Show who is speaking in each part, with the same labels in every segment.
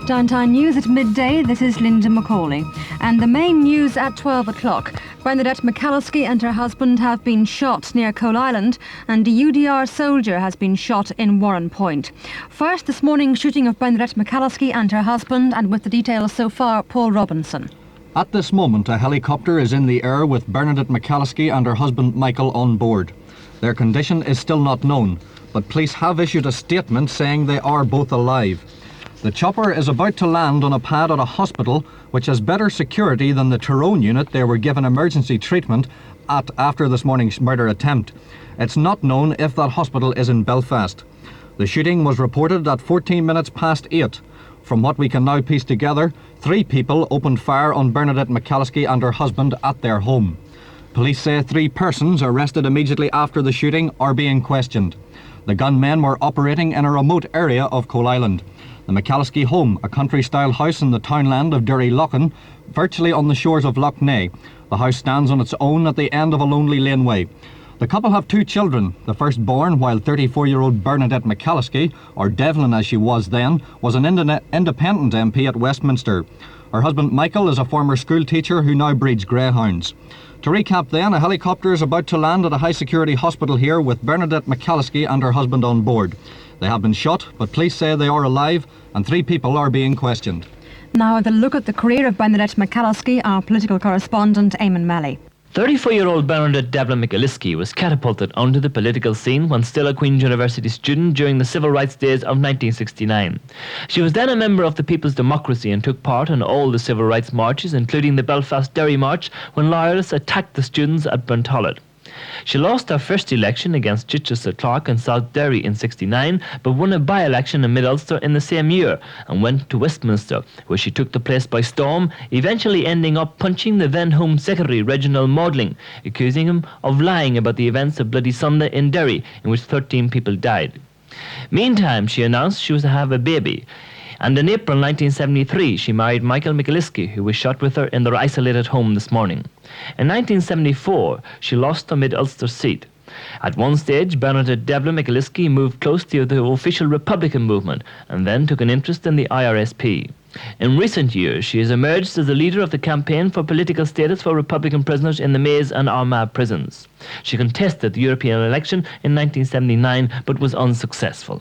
Speaker 1: Downtown News at midday, this is Linda McCauley. And the main news at 12 o'clock. Bernadette McAliskey and her husband have been shot near Coal Island, and a UDR soldier has been shot in Warrenpoint. First, this morning's shooting of Bernadette McAliskey and her husband, and with the details so far, Paul Robinson.
Speaker 2: At this moment, a helicopter is in the air with Bernadette McAliskey and her husband Michael on board. Their condition is still not known, but police have issued a statement saying they are both alive. The chopper is about to land on a pad at a hospital which has better security than the Tyrone unit they were given emergency treatment at after this morning's murder attempt. It's not known if that hospital is in Belfast. The shooting was reported at 14 minutes past 8. From what we can now piece together, 3 people opened fire on Bernadette McAliskey and her husband at their home. Police say 3 persons arrested immediately after the shooting are being questioned. The gunmen were operating in a remote area of Coal Island. The McAliskey home, a country-style house in the townland of Derry-Loughan, virtually on the shores of Lough Neagh. The house stands on its own at the end of a lonely laneway. The couple have 2 children, the firstborn, while 34-year-old Bernadette McAliskey, or Devlin as she was then, was an independent MP at Westminster. Her husband Michael is a former school teacher who now breeds greyhounds. To recap then, a helicopter is about to land at a high-security hospital here with Bernadette McAliskey and her husband on board. They have been shot, but police say they are alive and 3 people are being questioned.
Speaker 1: Now, the look at the career of Bernadette McAliskey, our political correspondent, Eamon Malley.
Speaker 3: 34-year-old Bernadette Devlin McAliskey was catapulted onto the political scene when still a Queen's University student during the civil rights days of 1969. She was then a member of the People's Democracy and took part in all the civil rights marches, including the Belfast Derry March, when loyalists attacked the students at Bernadette. She lost her first election against Chichester Clark in South Derry in '69, but won a by-election in Mid-Ulster in the same year and went to Westminster, where she took the place by storm, eventually ending up punching the then Home Secretary Reginald Maudling, accusing him of lying about the events of Bloody Sunday in Derry, in which 13 people died. Meantime, she announced she was to have a baby. And in April 1973, she married Michael McAliskey, who was shot with her in their isolated home this morning. In 1974, she lost the Mid-Ulster seat. At one stage, Bernadette Devlin McAliskey moved close to the official Republican movement and then took an interest in the IRSP. In recent years, she has emerged as the leader of the campaign for political status for Republican prisoners in the Maze and Armagh prisons. She contested the European election in 1979 but was unsuccessful.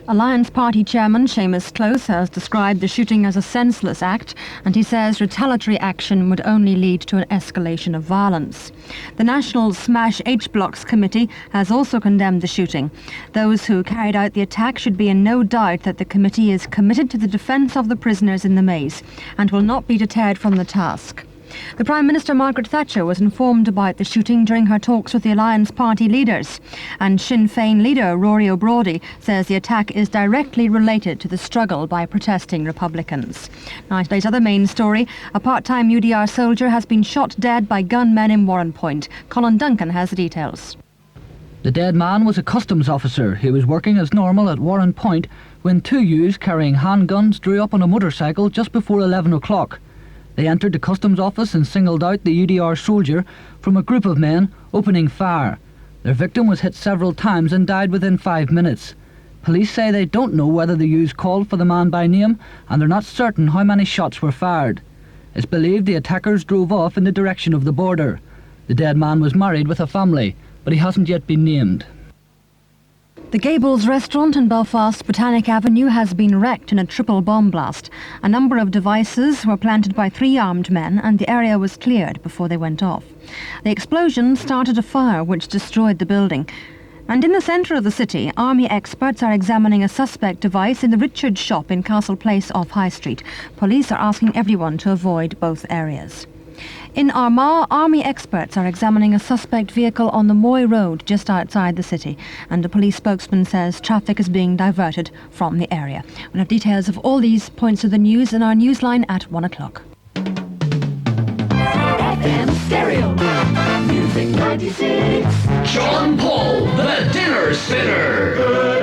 Speaker 1: Alliance Party Chairman Seamus Close has described the shooting as a senseless act, and he says retaliatory action would only lead to an escalation of violence. The National Smash H Blocks Committee has also condemned the shooting. Those who carried out the attack should be in no doubt that the committee is committed to the defence of the prisoners in the maze and will not be deterred from the task. The Prime Minister Margaret Thatcher was informed about the shooting during her talks with the Alliance Party leaders, and Sinn Féin leader Rory O'Brody says the attack is directly related to the struggle by protesting Republicans. Now, today's other main story, a part-time UDR soldier has been shot dead by gunmen in Warrenpoint. Colin Duncan has the details.
Speaker 4: The dead man was a customs officer. He was working as normal at Warrenpoint when 2 youths carrying handguns drew up on a motorcycle just before 11 o'clock. They entered the customs office and singled out the UDR soldier from a group of men opening fire. Their victim was hit several times and died within 5 minutes. Police say they don't know whether the youths called for the man by name, and they're not certain how many shots were fired. It's believed the attackers drove off in the direction of the border. The dead man was married with a family, but he hasn't yet been named.
Speaker 1: The Gables restaurant in Belfast's Botanic Avenue has been wrecked in a triple bomb blast. A number of devices were planted by 3 armed men, and the area was cleared before they went off. The explosion started a fire which destroyed the building. And in the centre of the city, army experts are examining a suspect device in the Richard's shop in Castle Place off High Street. Police are asking everyone to avoid both areas. In Armagh, army experts are examining a suspect vehicle on the Moy Road just outside the city, and a police spokesman says traffic is being diverted from the area. We'll have details of all these points of the news in our newsline at 1 o'clock.
Speaker 5: FM Stereo, Music 96.
Speaker 6: John Paul, the Dinner Spinner.